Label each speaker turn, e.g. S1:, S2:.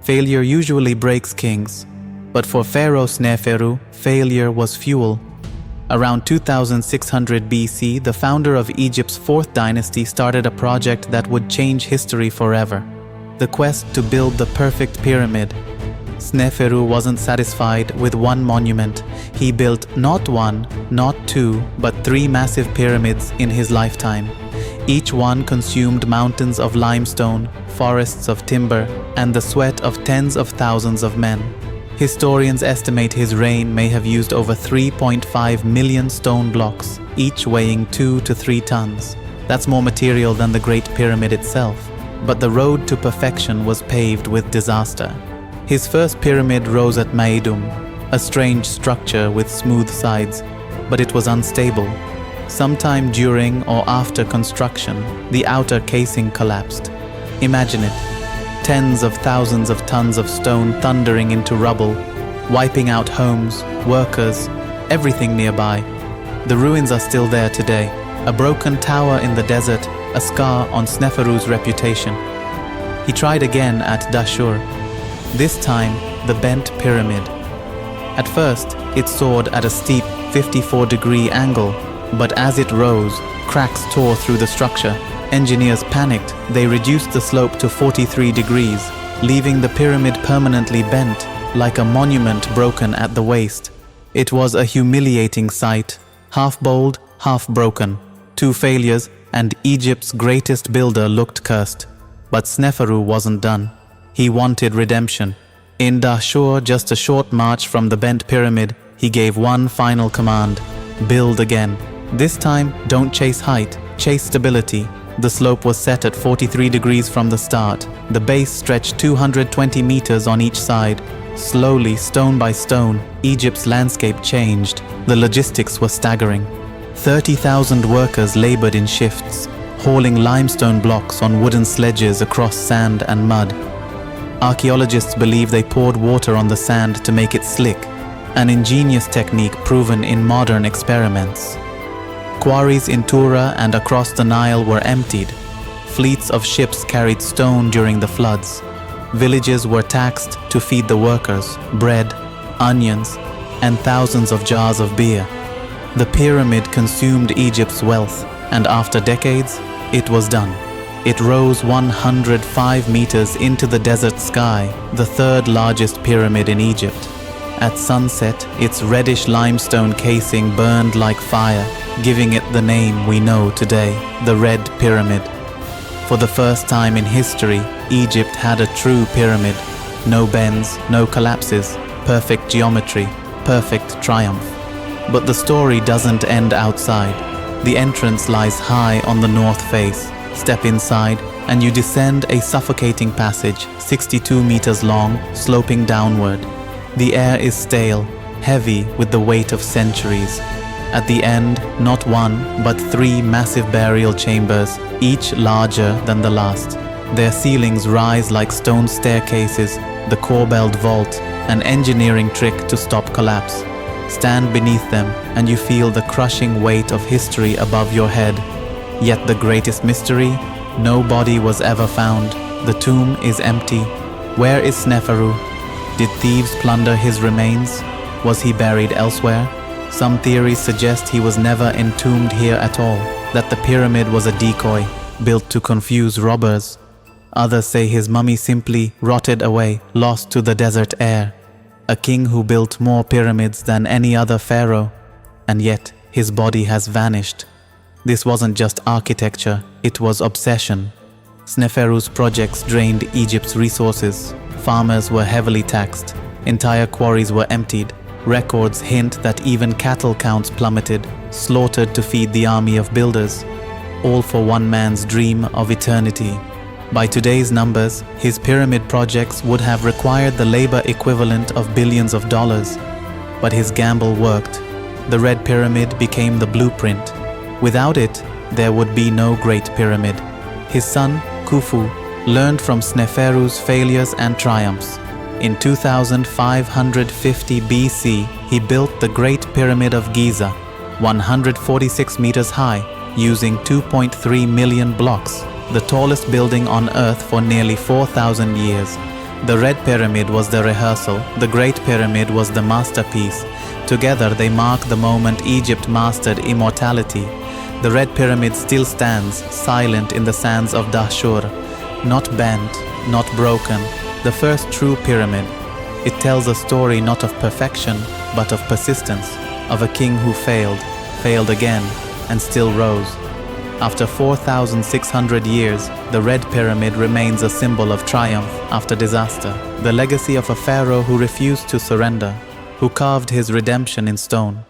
S1: Failure usually breaks kings, but for Pharaoh Sneferu, failure was fuel. Around 2600 BC, the founder of Egypt's fourth dynasty started a project that would change history forever: the quest to build the perfect pyramid. Sneferu wasn't satisfied with one monument. He built not one, not two, but 3 massive pyramids in his lifetime. Each one consumed mountains of limestone, forests of timber, and the sweat of tens of thousands of men. Historians estimate his reign may have used over 3.5 million stone blocks, each weighing 2 to 3 tons. That's more material than the Great Pyramid itself. But the road to perfection was paved with disaster. His first pyramid rose at Meidum, a strange structure with smooth sides, but it was unstable. Sometime during or after construction, the outer casing collapsed. Imagine it. Tens of thousands of tons of stone thundering into rubble, wiping out homes, workers, everything nearby. The ruins are still there today, a broken tower in the desert, a scar on Sneferu's reputation. He tried again at Dahshur, this time the bent pyramid. At first, it soared at a steep 54-degree angle, but as it rose, cracks tore through the structure. Engineers panicked. They reduced the slope to 43 degrees, leaving the pyramid permanently bent, like a monument broken at the waist. It was a humiliating sight, half bold, half broken. 2 failures, and Egypt's greatest builder looked cursed. But Sneferu wasn't done. He wanted redemption. In Dahshur, just a short march from the bent pyramid, he gave one final command: build again. This time, don't chase height, chase stability. The slope was set at 43 degrees from the start. The base stretched 220 meters on each side. Slowly, stone by stone, Egypt's landscape changed. The logistics were staggering. 30,000 workers labored in shifts, hauling limestone blocks on wooden sledges across sand and mud. Archaeologists believe they poured water on the sand to make it slick, an ingenious technique proven in modern experiments. Quarries in Tura and across the Nile were emptied. Fleets of ships carried stone during the floods. Villages were taxed to feed the workers bread, onions, and thousands of jars of beer. The pyramid consumed Egypt's wealth, and after decades, it was done. It rose 105 meters into the desert sky, the 3rd largest pyramid in Egypt. At sunset, its reddish limestone casing burned like fire, giving it the name we know today, the Red Pyramid. For the first time in history, Egypt had a true pyramid. No bends, no collapses, perfect geometry, perfect triumph. But the story doesn't end outside. The entrance lies high on the north face. Step inside, and you descend a suffocating passage, 62 meters long, sloping downward. The air is stale, heavy with the weight of centuries. At the end, not one, but 3 massive burial chambers, each larger than the last. Their ceilings rise like stone staircases, the corbelled vault, an engineering trick to stop collapse. Stand beneath them, and you feel the crushing weight of history above your head. Yet the greatest mystery? No body was ever found. The tomb is empty. Where is Sneferu? Did thieves plunder his remains? Was he buried elsewhere? Some theories suggest he was never entombed here at all, that the pyramid was a decoy, built to confuse robbers. Others say his mummy simply rotted away, lost to the desert air. A king who built more pyramids than any other pharaoh, and yet his body has vanished. This wasn't just architecture, it was obsession. Sneferu's projects drained Egypt's resources. Farmers were heavily taxed. Entire quarries were emptied. Records hint that even cattle counts plummeted, slaughtered to feed the army of builders. All for one man's dream of eternity. By today's numbers, his pyramid projects would have required the labor equivalent of billions of dollars. But his gamble worked. The Red Pyramid became the blueprint. Without it, there would be no Great Pyramid. His son, Khufu, learned from Sneferu's failures and triumphs. In 2550 BC, he built the Great Pyramid of Giza, 146 meters high, using 2.3 million blocks, the tallest building on Earth for nearly 4,000 years. The Red Pyramid was the rehearsal, the Great Pyramid was the masterpiece. Together they mark the moment Egypt mastered immortality. The Red Pyramid still stands, silent in the sands of Dahshur, not bent, not broken, the first true pyramid. It tells a story not of perfection, but of persistence, of a king who failed again, and still rose. After 4,600 years, the Red Pyramid remains a symbol of triumph after disaster, the legacy of a pharaoh who refused to surrender, who carved his redemption in stone.